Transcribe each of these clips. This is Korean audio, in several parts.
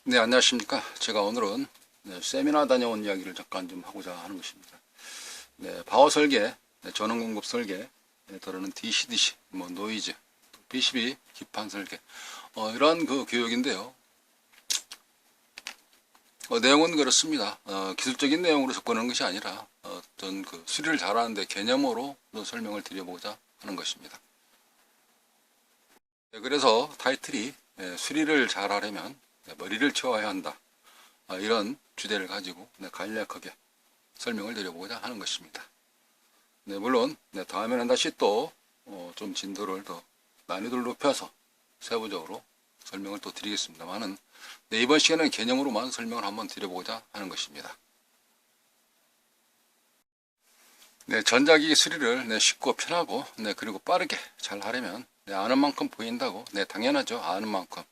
네, 안녕하십니까. 제가 오늘은 세미나 다녀온 이야기를 잠깐 좀 하고자 하는 것입니다. 네, 바오 설계, 전원 공급 설계, 더러는 DCDC, 노이즈, PCB 기판 설계, 이러한 그 교육인데요. 내용은 그렇습니다. 기술적인 내용으로 접근하는 것이 아니라 어떤 그 수리를 잘하는데 개념으로 설명을 드려보고자 하는 것입니다. 네, 그래서 타이틀이 수리를 잘하려면 머리를 채워야 한다. 이런 주제를 가지고 간략하게 설명을 드려보고자 하는 것입니다. 네, 물론 다음에는 다시 또 좀 진도를 더 난이도를 높여서 세부적으로 설명을 또 드리겠습니다만은 이번 시간에는 개념으로만 설명을 한번 드려보고자 하는 것입니다. 전자기기 수리를 쉽고 편하고 그리고 빠르게 잘 하려면 아는 만큼 보인다고. 당연하죠. 아는 만큼.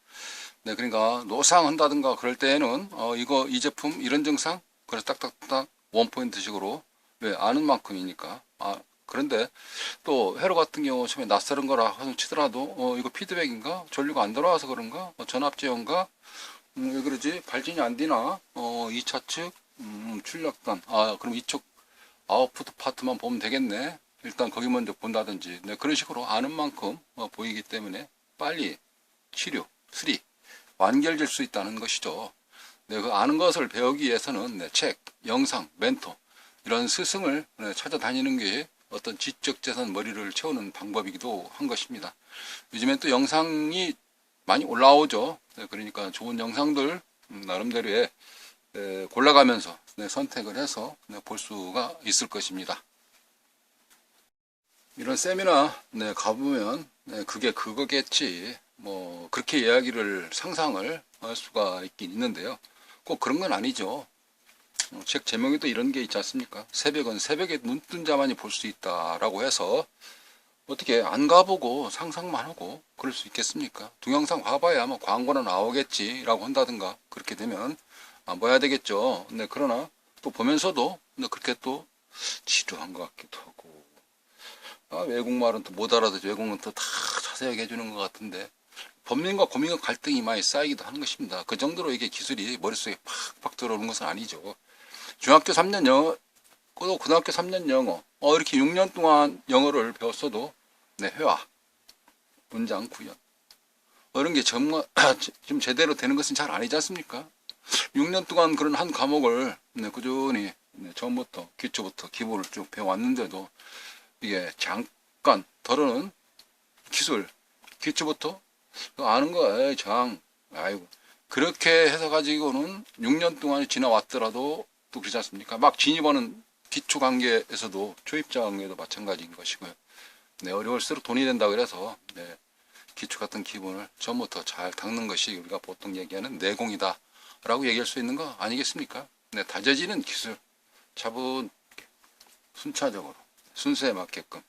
그러니까 노상한다든가 그럴 때에는 이 제품 이런 증상 그래서 딱딱딱 원포인트식으로 아는 만큼이니까. 그런데 또 회로 같은 경우 처음에 낯설은 거라 치더라도 이거 피드백인가 전류가 안 들어와서 그런가 전압제어인가 왜 그러지 발진이 안 되나 2차 측 출력단 그럼 이쪽 아웃풋 파트만 보면 되겠네. 일단 거기 먼저 본다든지 그런 식으로 아는 만큼 보이기 때문에 빨리 치료 수리 완결될 수 있다는 것이죠. 그 아는 것을 배우기 위해서는 책, 영상, 멘토 이런 스승을 찾아다니는 게 어떤 지적 재산 머리를 채우는 방법이기도 한 것입니다. 요즘엔 또 영상이 많이 올라오죠. 그러니까 좋은 영상들 나름대로의 골라가면서 선택을 해서 볼 수가 있을 것입니다. 이런 세미나 가보면 그게 그거겠지 그렇게 이야기를 상상을 할 수가 있긴 있는데요. 꼭 그런 건 아니죠. 책 제목에도 이런 게 있지 않습니까? 새벽은 새벽에 눈 뜬 자만이 볼 수 있다라고 해서 어떻게 안 가보고 상상만 하고 그럴 수 있겠습니까? 동영상 봐봐야 광고나 나오겠지라고 한다든가 그렇게 되면 안 봐야 되겠죠. 그러나 또 보면서도 그렇게 또 지루한 것 같기도 하고 외국말은 또 못 알아듣죠. 외국은 또 다 자세하게 해주는 것 같은데 법민과 고민과 갈등이 많이 쌓이기도 하는 것입니다. 그 정도로 이게 기술이 머릿속에 팍팍 들어오는 것은 아니죠. 중학교 3년 영어, 또 고등학교 3년 영어, 이렇게 6년 동안 영어를 배웠어도 회화, 문장 구현 이런 게 정말 좀 제대로 되는 것은 잘 아니지 않습니까? 6년 동안 그런 한 과목을 꾸준히 처음부터 기초부터 기본을 쭉 배워왔는데도 이게 잠깐 덜어는 기술 기초부터 아는 거야. 아이고 그렇게 해서 가지고는 6년 동안 지나왔더라도 또 그렇지 않습니까? 막 진입하는 기초 관계에서도 초입자 관계도 마찬가지인 것이고요. 어려울수록 돈이 된다 그래서 기초 같은 기본을 처음부터 잘 닦는 것이 우리가 보통 얘기하는 내공이다 라고 얘기할 수 있는 거 아니겠습니까? 다져지는 기술 차분 순차적으로 순서에 맞게끔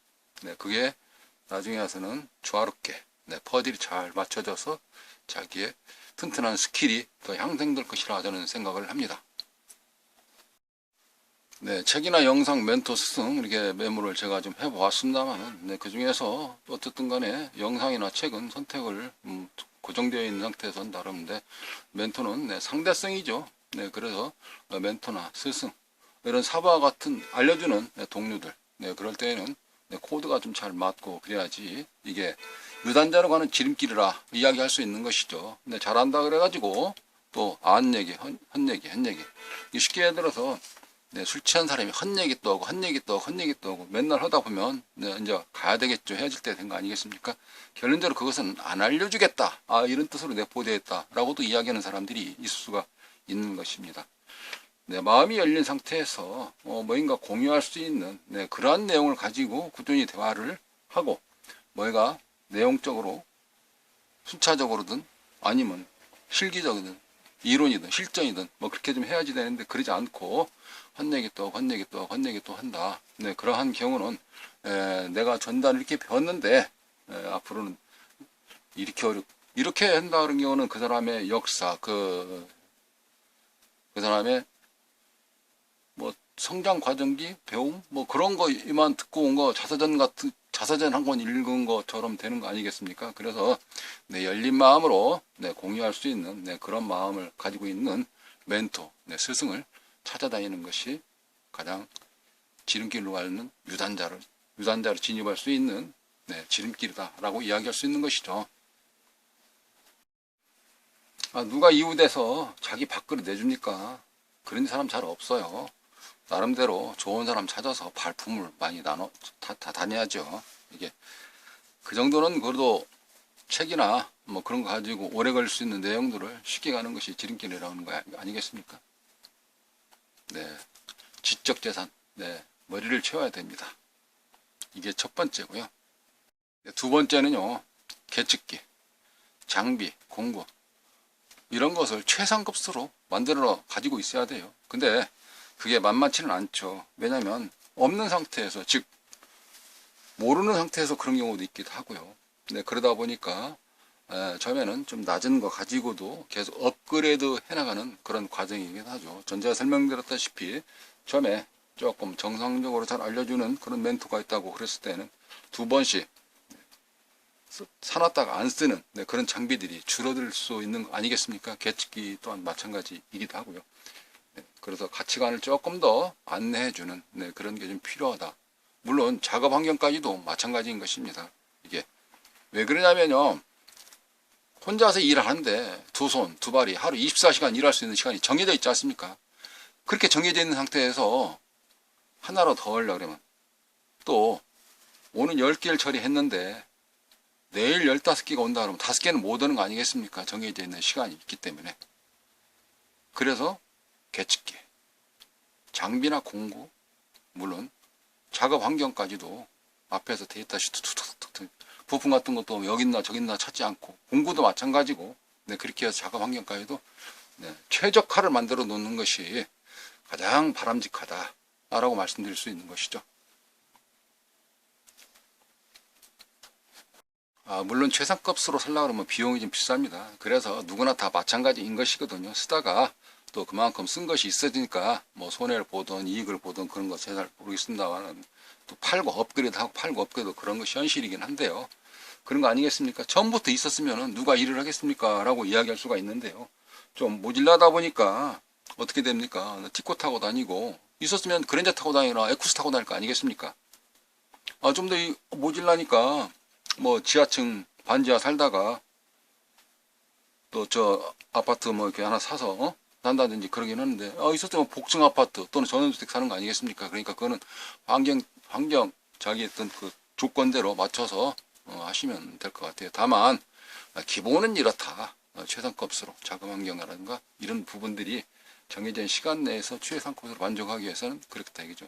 그게 나중에 와서는 조화롭게 퍼즐이 잘 맞춰져서 자기의 튼튼한 스킬이 더 향상될 것이라 저는 생각을 합니다. 책이나 영상, 멘토, 스승 이렇게 메모를 제가 좀 해보았습니다만 그 중에서 어쨌든 간에 영상이나 책은 선택을 고정되어 있는 상태에서 다루는데 멘토는 상대성이죠. 그래서 멘토나 스승 이런 사부와 같은 알려주는 동료들 그럴 때에는 코드가 좀 잘 맞고 그래야지 이게 유단자로 가는 지름길이라 이야기할 수 있는 것이죠. 잘한다 그래가지고 또 안 얘기, 헛얘기 쉽게 예를 들어서 술 취한 사람이 헛얘기 또 하고 헛얘기 또 하고 헛얘기 또 하고 맨날 하다 보면 이제 가야 되겠죠. 헤어질 때 된 거 아니겠습니까? 결론적으로 그것은 안 알려주겠다. 이런 뜻으로 내포되어 있다. 라고도 이야기하는 사람들이 있을 수가 있는 것입니다. 마음이 열린 상태에서 뭔가 공유할 수 있는 그러한 내용을 가지고 꾸준히 대화를 하고 뭐가 내용적으로 순차적으로든 아니면 실기적이든 이론이든 실전이든 그렇게 좀 해야지 되는데 그러지 않고 헛얘기 또 한다. 그러한 경우는 내가 전단을 이렇게 배웠는데 앞으로는 이렇게 한다 그런 경우는 그 사람의 역사 그 사람의 성장 과정기 배움 그런 거만 듣고 온 거 자서전 한 권 읽은 것처럼 되는 거 아니겠습니까? 그래서 열린 마음으로 공유할 수 있는 그런 마음을 가지고 있는 멘토, 스승을 찾아다니는 것이 가장 지름길로 가는 유단자로 진입할 수 있는 지름길이다라고 이야기할 수 있는 것이죠. 누가 이웃에서 자기 밥그릇 내줍니까? 그런 사람 잘 없어요. 나름대로 좋은 사람 찾아서 발품을 많이 다녀야죠. 이게 그 정도는 그래도 책이나 뭐 그런 거 가지고 오래 걸릴 수 있는 내용들을 쉽게 가는 것이 지름길이라는 거 아니겠습니까? 지적 재산, 머리를 채워야 됩니다. 이게 첫 번째고요. 두 번째는요, 계측기, 장비, 공구 이런 것을 최상급수로 만들어 가지고 있어야 돼요. 근데 그게 만만치는 않죠. 왜냐하면 없는 상태에서, 즉 모르는 상태에서 그런 경우도 있기도 하고요. 그러다 보니까 처음에는 좀 낮은 거 가지고도 계속 업그레이드 해나가는 그런 과정이긴 하죠. 전제가 설명드렸다시피 처음에 조금 정상적으로 잘 알려주는 그런 멘토가 있다고 그랬을 때는 두 번씩 사놨다가 안 쓰는 그런 장비들이 줄어들 수 있는 거 아니겠습니까? 계측기 또한 마찬가지이기도 하고요. 그래서 가치관을 조금 더 안내해주는 그런 게 좀 필요하다. 물론 작업 환경까지도 마찬가지인 것입니다. 이게 왜 그러냐면요, 혼자서 일을 하는데 두 손, 두 발이 하루 24시간 일할 수 있는 시간이 정해져 있지 않습니까? 그렇게 정해져 있는 상태에서 하나로 더 하려고 그러면 또 오늘 10개를 처리했는데 내일 15개가 온다 그러면 5개는 못 오는 거 아니겠습니까? 정해져 있는 시간이 있기 때문에. 그래서 계측기, 장비나 공구, 물론 작업 환경까지도 앞에서 데이터 시트 툭툭툭 부품 같은 것도 여기 있나 저기 있나 찾지 않고, 공구도 마찬가지고 그렇게 해서 작업 환경까지도 최적화를 만들어 놓는 것이 가장 바람직하다라고 말씀드릴 수 있는 것이죠. 물론 최상급수로 살려고 그러면 비용이 좀 비쌉니다. 그래서 누구나 다 마찬가지인 것이거든요. 쓰다가 또 그만큼 쓴 것이 있어지니까 뭐 손해를 보든 이익을 보든 그런 거 잘 모르겠습니다만, 또 팔고 업그레이드하고 팔고 업그레이드 그런 것이 현실이긴 한데요. 그런 거 아니겠습니까? 처음부터 있었으면 누가 일을 하겠습니까? 라고 이야기할 수가 있는데요. 좀 모질라다 보니까 어떻게 됩니까? 티코 타고 다니고, 있었으면 그랜저 타고 다니거나 에쿠스 타고 다닐 거 아니겠습니까? 좀 더 모질라니까 뭐 지하층 반지하 살다가 또 저 아파트 뭐 이렇게 하나 사서 난다든지 그러긴 하는데, 있었으면 복층 아파트 또는 전원주택 사는 거 아니겠습니까? 그러니까 그거는 환경 자기 어떤 그 조건대로 맞춰서 하시면 될 것 같아요. 다만 기본은 이렇다. 최상급수로 작업 환경이라든가 이런 부분들이 정해진 시간 내에서 최상급으로 만족하기 위해서는 그렇겠다 이거죠.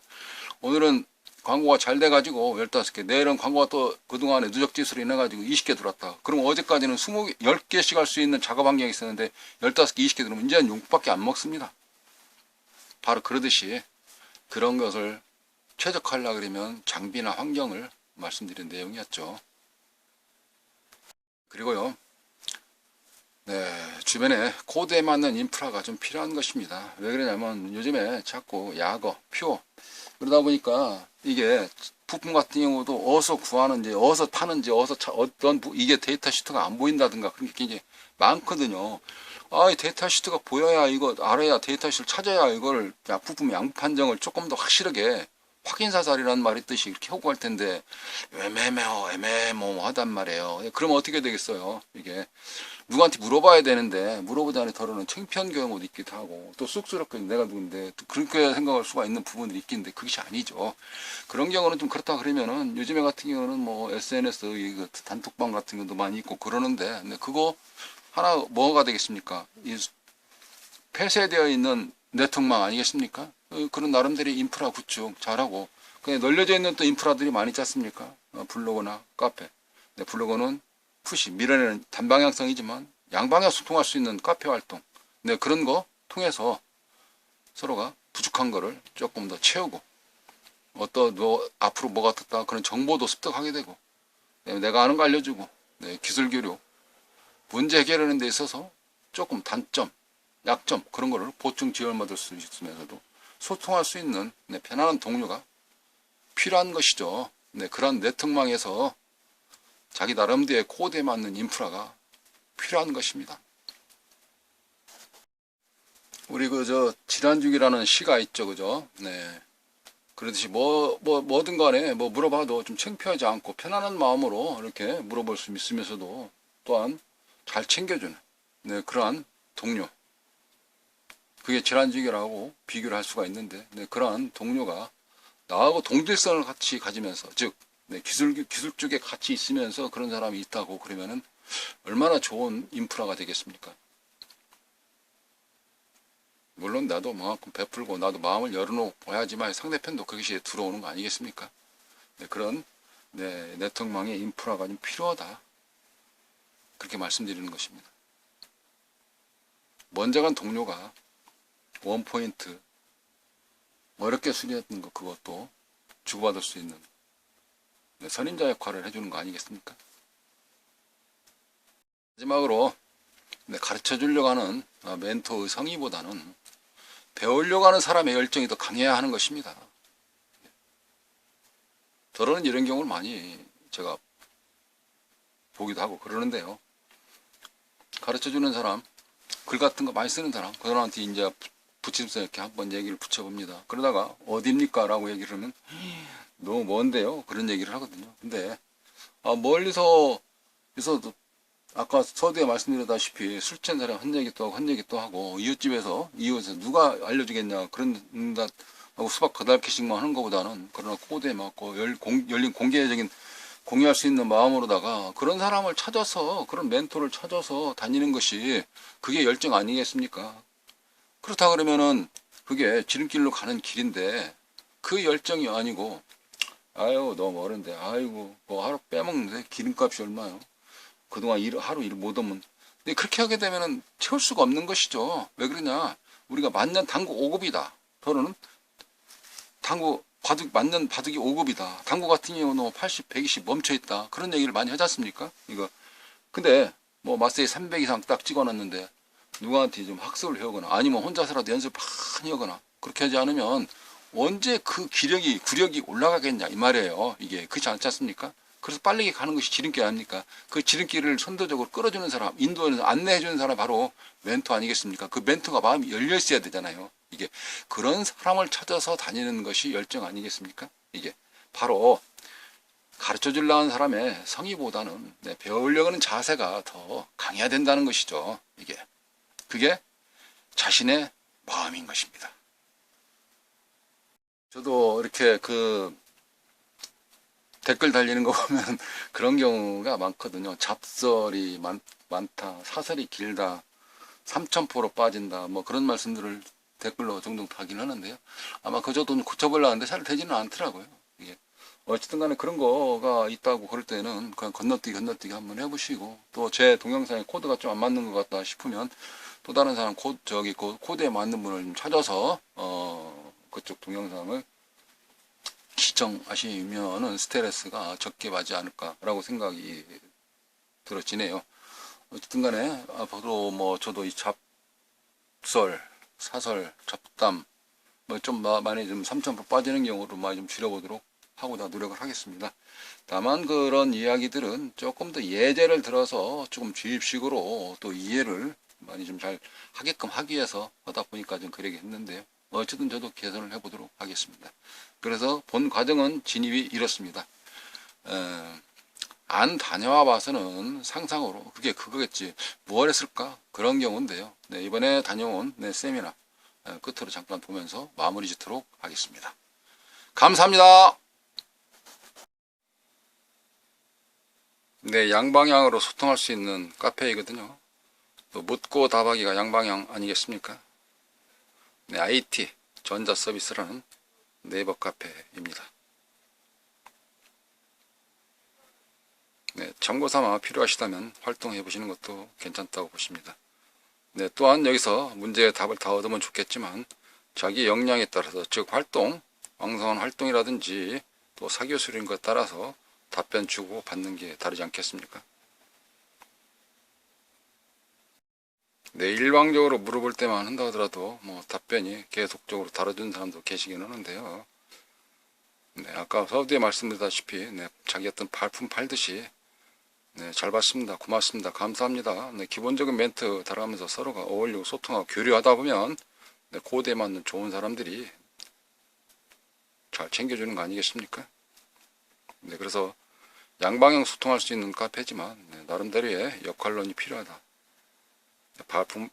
오늘은 광고가 잘 돼가지고 15개, 내일은 광고가 또 그동안에 누적 지수로 인해가지고 20개 들어왔다. 그럼 어제까지는 20개, 10개씩 할 수 있는 작업 환경이 있었는데 15개, 20개 들어오면 이제는 용밖에 안 먹습니다. 바로 그러듯이 그런 것을 최적화하려고 그러면 장비나 환경을 말씀드린 내용이었죠. 그리고요, 주변에 코드에 맞는 인프라가 좀 필요한 것입니다. 왜 그러냐면 요즘에 자꾸 야거, 표 그러다 보니까 이게 부품 같은 경우도 어디서 구하는지, 어디서 파는지, 이게 데이터 시트가 안 보인다든가 그런 게 굉장히 많거든요. 이 데이터 시트가 보여야, 이거 알아야, 데이터 시트를 찾아야 이걸 부품 양부 판정을 조금 더 확실하게 확인사살이라는 말이 뜻이 이렇게 하고 할 텐데 애매모호하단 말이에요. 그럼 어떻게 되겠어요? 이게 누구한테 물어봐야 되는데 물어보지 않은 덜어는 창피한 경우도 있기도 하고, 또 쑥스럽게 내가 누군데 또 그렇게 생각할 수가 있는 부분들이 있긴데 그것이 아니죠. 그런 경우는 좀 그렇다 그러면은 요즘에 같은 경우는 뭐 SNS 단톡방 같은 것도 많이 있고 그러는데, 근데 그거 하나 뭐가 되겠습니까? 이 폐쇄되어 있는 네트워크망 아니겠습니까? 그런 나름대로 인프라 구축 잘하고, 그냥 널려져 있는 또 인프라들이 많이 있지 않습니까? 블로그나 카페. 블로그는 푸시, 밀어내는 단방향성이지만 양방향 소통할 수 있는 카페 활동. 그런 거 통해서 서로가 부족한 거를 조금 더 채우고, 앞으로 뭐가 떴다 그런 정보도 습득하게 되고, 내가 아는 거 알려주고, 기술 교류, 문제 해결하는 데 있어서 조금 단점, 약점 그런 거를 보충 지원받을 수 있으면서도 소통할 수 있는 편안한 동료가 필요한 것이죠. 네, 그런 네트워크망에서 자기 나름대로의 코드에 맞는 인프라가 필요한 것입니다. 우리 질환주기라는 시가 있죠, 그죠? 네. 그러듯이 뭐든 간에 뭐 물어봐도 좀 창피하지 않고 편안한 마음으로 이렇게 물어볼 수 있으면서도 또한 잘 챙겨주는, 네, 그러한 동료. 그게 질환주기라고 비교를 할 수가 있는데, 네, 그러한 동료가 나하고 동질성을 같이 가지면서, 즉, 네, 기술 쪽에 같이 있으면서 그런 사람이 있다고 그러면은 얼마나 좋은 인프라가 되겠습니까? 물론 나도 그만큼 베풀고 나도 마음을 열어놓고 해야지만 상대편도 그것이 들어오는 거 아니겠습니까? 네, 그런 네트워크망의 인프라가 좀 필요하다. 그렇게 말씀드리는 것입니다. 먼저 간 동료가 원포인트 어렵게 수리했던 거 그것도 주고받을 수 있는 선임자 역할을 해주는 거 아니겠습니까? 마지막으로 가르쳐 주려고 하는 멘토의 성의보다는 배우려고 하는 사람의 열정이 더 강해야 하는 것입니다. 저는 이런 경우를 많이 제가 보기도 하고 그러는데요. 가르쳐 주는 사람, 글 같은 거 많이 쓰는 사람, 그 사람한테 이제 붙임서 이렇게 한번 얘기를 붙여봅니다. 그러다가 어딥니까? 라고 얘기를 하면 너무 먼데요? 그런 얘기를 하거든요. 근데 멀리서 아까 서두에 말씀드렸다시피 술 취한 사람 한 얘기 또 하고 이웃집에서 누가 알려주겠냐 그런다 하고 수박 거달기씩만 하는 것보다는 그러나 코드에 맞고 열린 공개적인 공유할 수 있는 마음으로다가 그런 사람을 찾아서 그런 멘토를 찾아서 다니는 것이 그게 열정 아니겠습니까? 그렇다 그러면은 그게 지름길로 가는 길인데 그 열정이 아니고 아유 너무 어른데 아이고 뭐 하루 빼먹는데 기름값이 얼마요? 그동안 하루 일 못 하면 근데 그렇게 하게 되면은 채울 수가 없는 것이죠. 왜 그러냐? 우리가 만년 당구 5급이다. 저는 당구 만년 바둑이 5급이다. 당구 같은 경우는 80, 120 멈춰 있다. 그런 얘기를 많이 하지 않습니까? 이거 근데 뭐 마스터에 300 이상 딱 찍어놨는데 누구한테 좀 학습을 해오거나 아니면 혼자서라도 연습을 많이 하거나 그렇게 하지 않으면 언제 그 구력이 올라가겠냐 이 말이에요. 이게 그렇지 않지 않습니까? 그래서 빠르게 가는 것이 지름길 아닙니까? 그 지름길을 선도적으로 끌어주는 사람, 인도에서 안내해주는 사람 바로 멘토 아니겠습니까? 그 멘토가 마음이 열려 있어야 되잖아요. 이게 그런 사람을 찾아서 다니는 것이 열정 아니겠습니까? 이게 바로 가르쳐 주려는 사람의 성의보다는 배우려고 하는 자세가 더 강해야 된다는 것이죠. 그게 자신의 마음인 것입니다. 저도 이렇게 댓글 달리는 거 보면 그런 경우가 많거든요. 잡설이 많다, 사설이 길다, 삼천포로 빠진다, 뭐 그런 말씀들을 댓글로 종종 하긴 하는데요. 아마 저도 고쳐보려고 하는데 잘 되지는 않더라고요. 이게 어쨌든 간에 그런 거가 있다고 그럴 때는 그냥 건너뛰기 한번 해보시고 또 제 동영상에 코드가 좀 안 맞는 것 같다 싶으면 또 다른 사람 코드에 맞는 분을 좀 찾아서 그쪽 동영상을 시청하시면은 스트레스가 적게 받지 않을까라고 생각이 들어지네요. 어쨌든 간에 앞으로 저도 이 잡설, 사설, 잡담 좀 많이 좀 3,000% 빠지는 경우로 많이 좀 줄여보도록 하고자 노력을 하겠습니다. 다만 그런 이야기들은 조금 더 예제를 들어서 조금 주입식으로 또 이해를 많이 좀 잘 하게끔 하기 위해서 하다 보니까 좀 그러게 했는데요. 어쨌든 저도 개선을 해보도록 하겠습니다. 그래서 본 과정은 진입이 이렇습니다. 안 다녀와 봐서는 상상으로 그게 그거겠지 뭘 했을까 그런 경우인데요. 네, 이번에 다녀온 세미나 끝으로 잠깐 보면서 마무리 짓도록 하겠습니다. 감사합니다. 네, 양방향으로 소통할 수 있는 카페이거든요. 또 묻고 답하기가 양방향 아니겠습니까? 네, IT 전자 서비스라는 네이버 카페입니다. 네, 참고 삼아 필요하시다면 활동해 보시는 것도 괜찮다고 보십니다. 네, 또한 여기서 문제의 답을 다 얻으면 좋겠지만 자기 역량에 따라서 즉 왕성한 활동이라든지 또 사교수인 것에 따라서 답변 주고 받는 게 다르지 않겠습니까? 네, 일방적으로 물어볼 때만 한다 하더라도 답변이 계속적으로 다뤄주는 사람도 계시긴 하는데요. 네, 아까 서두에 말씀드렸다시피 네, 자기 어떤 발품 팔듯이 네, 잘 봤습니다. 고맙습니다. 감사합니다. 네, 기본적인 멘트 달아가면서 서로가 어울리고 소통하고 교류하다 보면 네, 고대에 맞는 좋은 사람들이 잘 챙겨주는 거 아니겠습니까? 네, 그래서 양방향 소통할 수 있는 카페지만 네, 나름대로의 역할론이 필요하다. 네,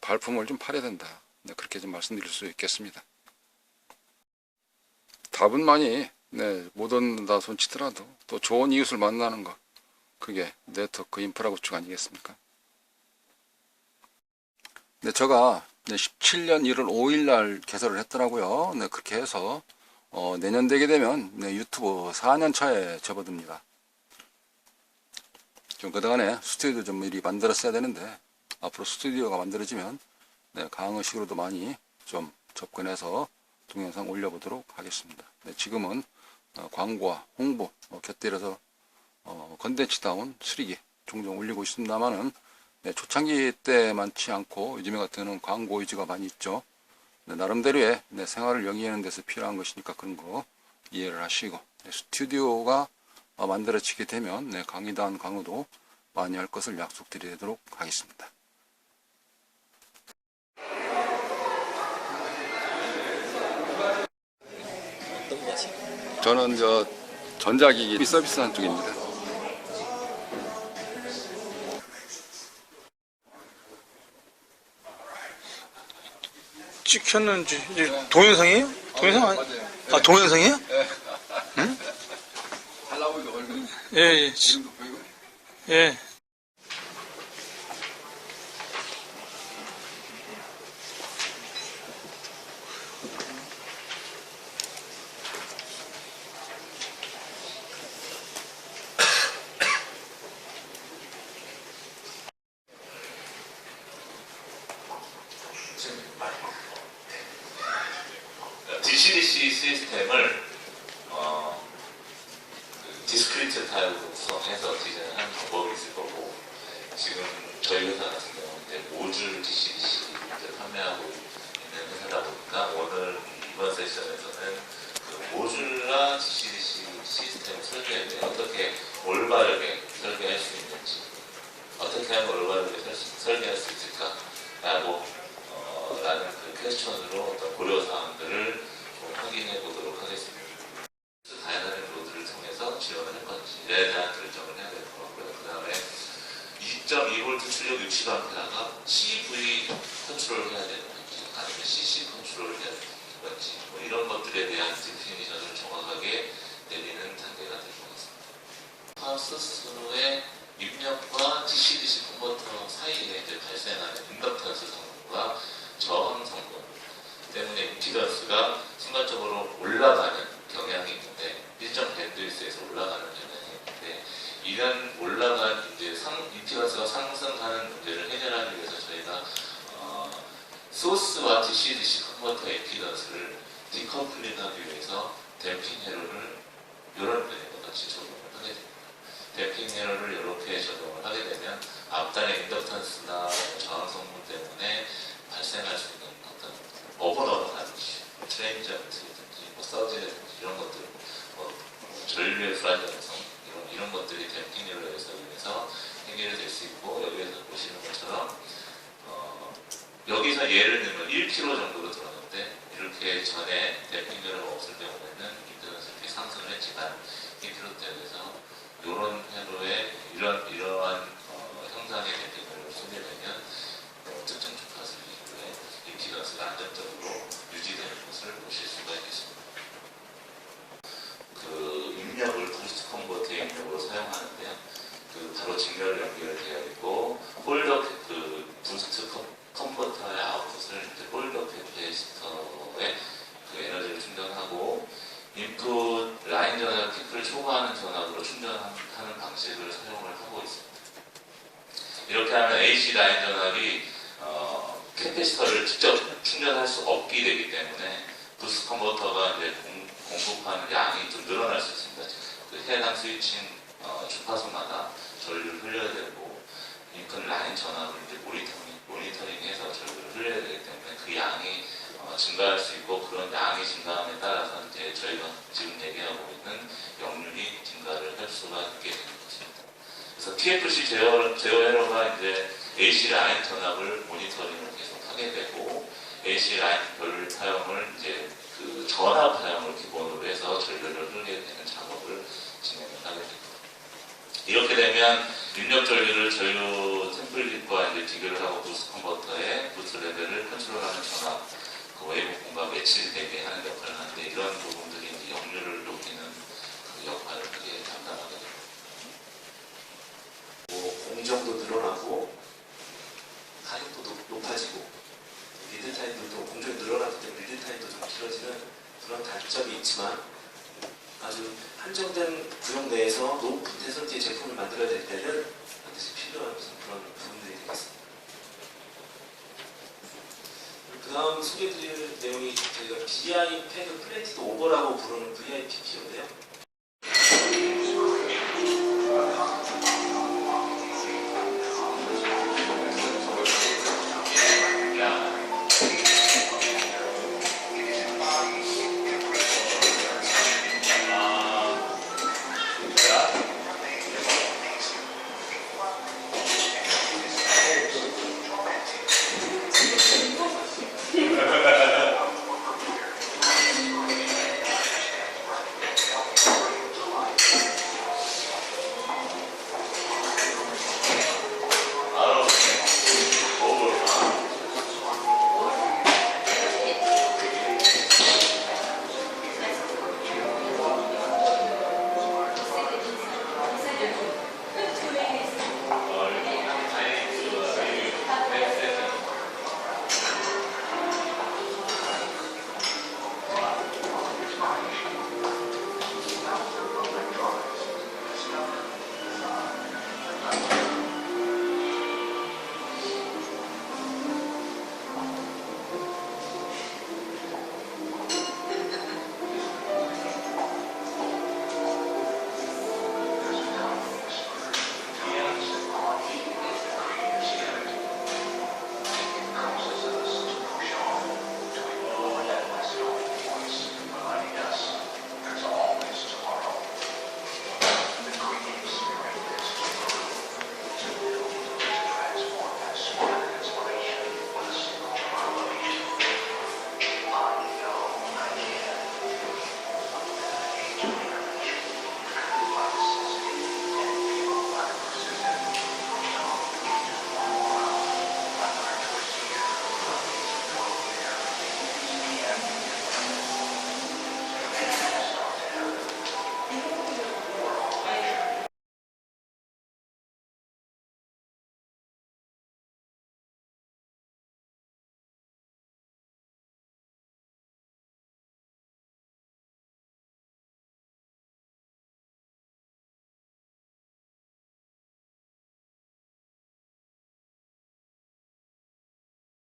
발품을 좀 팔아야 된다. 네, 그렇게 좀 말씀드릴 수 있겠습니다. 답은 많이 네, 못 얻는다 손치더라도 또 좋은 이웃을 만나는 것, 그게 네트워크 인프라 구축 아니겠습니까? 네, 제가 17년 1월 5일 날 개설을 했더라고요. 네, 그렇게 해서 내년 되게 되면 네, 유튜브 4년 차에 접어듭니다. 좀 그동안에 스튜디오 좀 미리 만들었어야 되는데 앞으로 스튜디오가 만들어지면 네, 강의식으로도 많이 좀 접근해서 동영상 올려보도록 하겠습니다. 네, 지금은 광고와 홍보 곁들여서 컨텐츠다운 수리기 종종 올리고 있습니다만은 네, 초창기 때 많지 않고 요즘에 같은 경우는 광고 위주가 많이 있죠. 네, 나름대로의 네, 생활을 영위하는 데서 필요한 것이니까 그런 거 이해를 하시고 네, 스튜디오가 만들어지게 되면 네, 강의다운 강의도 많이 할 것을 약속드리도록 하겠습니다. 어떤 맛이? 저는 전자기기 서비스 한 쪽입니다. 찍혔는지 이제 동영상이에요? 동영상 아니? 맞아요. 아 동영상이에요? 네. 응? 할라보이도 얼굴 예, 이름도 보이고. 예. 예. DCDC 시스템을 디스크리트 타입으로 구성해서 디자인한 방법이 있을 거고, 지금 저희 회사 같은 경우는 이제 모듈 DCDC를 판매하고 있는 회사다 보니까 오늘 이번 세션에서는 그 모듈화 DCDC 시스템 설계에 대해 어떻게 올바르게 설계할 수 있는지, 어떻게 하면 올바르게 설계할 수 있을까라고 라는 그 퀘스천으로 어떤 고려사항들을 좀 확인해 보도록 하겠습니다. 다양한 로드를 통해서 지원을 할 건지에 대한 결정을 해야 될 것 같고요. 그 다음에 2.2V 출력 60A다가 CV 컨트롤을 해야 되는 건지 아니면 CC 컨트롤을 해야 되는 건지 뭐 이런 것들에 대한 디피니션을 정확하게 내리는 단계가 될 것 같습니다. 하우스스로의 입력과 DC-DC 컨버터 사이에 이제 발생하는 인덕턴스 성분과 저항 성분 때문에 임피던스가 순간적으로 올라가는 경향이 있는데, 일정 밴드위스에서 올라가는 경향이 있는데, 이런 올라간 이제 임피던스가 상승하는 문제를 해결하기 위해서 저희가 소스와 DC-DC 컨버터의 임피던스를 디커플링하기 위해서 댐핑 회로를 이런 면과 같이 적용을 하게 됩니다. 댐핑 회로를 이렇게 적용을 하게 되면 앞단의 인덕턴스나 저항 성분 때문에 발생할 수 있는 어떤 오버로드라든지 트랜지언트라든지 서지라든지 이런 것들, 전류의 불안정성 이런 것들이 댐핑률로 인해서 해결이 될 수 있고, 여기에서 보시는 것처럼 여기서 예를 들면 1kg 정도로 들었는데 이렇게 전에 댐핑률이 없을 경우에는 임피던스 이렇게 상승을 했지만 1kg대에서 이런 회로에 이러한 형상의 댐핑률을 쓰게 되면 특정 주파수 이후에 임피던스가 안정적으로 유지되는 것을 보실 수가 있겠습니다. 그 입력을 부스트 컨버터의 입력으로 사용하는데요. 그 바로 직렬 연결되어 있고, 홀더 그 부스트 컨버터의 아웃풋을 이제 홀더 캐패시터에 그 에너지를 충전하고, 인풋 라인 전압 피크를 초과하는 전압으로 충전하는 방식을 사용을 하고 있습니다. 이렇게 하면 AC 라인 전압이 캐패시터를 직접 충전할 수 없게 되기 때문에 부스트 컨버터가 이제 공급하는 양이 좀 늘어날 수 있습니다. 그 해당 스위칭 주파수마다 전류를 흘려야 되고, 인풋 라인 전압을 이제 모니터링해서 전류를 흘려야 되기 때문에 그 양이 증가할 수 있고 그런 양이 증가함에 따라서 이제 저희가 지금 얘기하고 있는 역률이 증가를 할 수가 있게 되는 것입니다. 그래서 TFC 제어 에러가 이제 AC 라인 전압을 모니터링을 계속 하게 되고 AC 라인 별 사용을 이제 그 전압 사용을 기본으로 해서 전류를 흘리게 되는 작업을 진행을 하게 됩니다. 이렇게 되면 입력 전류를 전류 템플릿과 이제 비교를 하고 부스트 컨버터의 부스트 레벨을 컨트롤하는 전압, 그 웨이브폼과 매치되게 하는 역할을 하는데 이런 부분들이 이제 역률을 높이는 그 역할을 크게 담당하게 됩니다. 공정도 늘어나고 가격도 높아지고 리드 타임도 공정이 늘어나기 때문에 리드 타임도 좀 길어지는 그런 단점이 있지만 아주 한정된 구역 내에서 높은 대선지의 제품을 만들어야 될 때는 반드시 필요한 그런 부분들이 되겠습니다. 그 다음 소개해드릴 내용이 저희가 BI 패드 플레이티드 오버라고 부르는 VIPP인데요.